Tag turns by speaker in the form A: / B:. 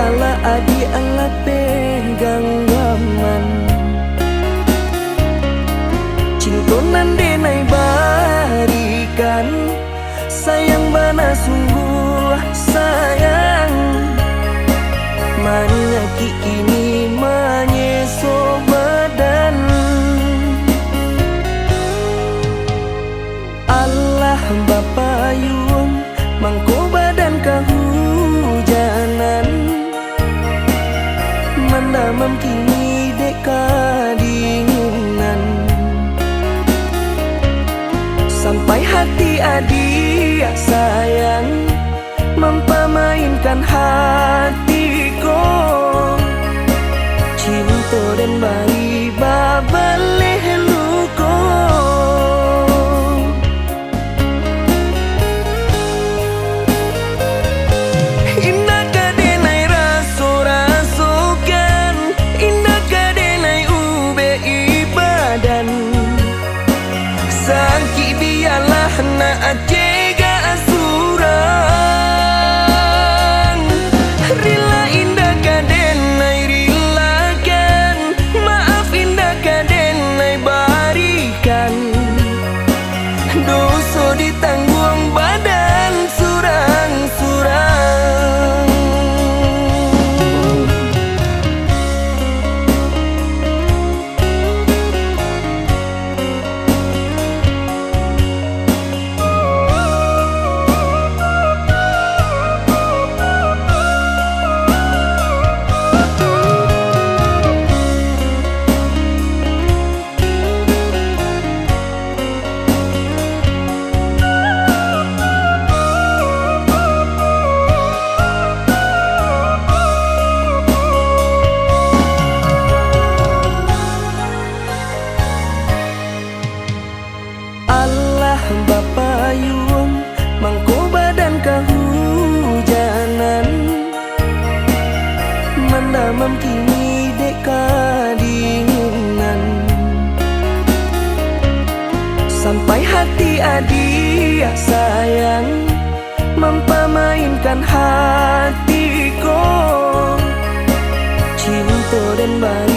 A: ala adi ala pegang gaman cinta nande nai barikan sayang bana sungguh sayang manyaki ini manyeso badan Allah Bapa yung mangko badan kahujanan mendamam kini deka dinginan sampai hati adik sayang mempamainkan hatiku cinta dan bayi babaleh luko indah kadenai raso-rasokan indah kadenai ube ibadan sangki biarlah na acega asuran rila indah kadenai rilakan maaf indah kadenai barikan dosa ditanggung badan surang-surang Allah Bapa yung mangko badan kahujanan mendamam kini deka dinginan sampai hati adik sayang mempamainkan hatiku cinta dan bayi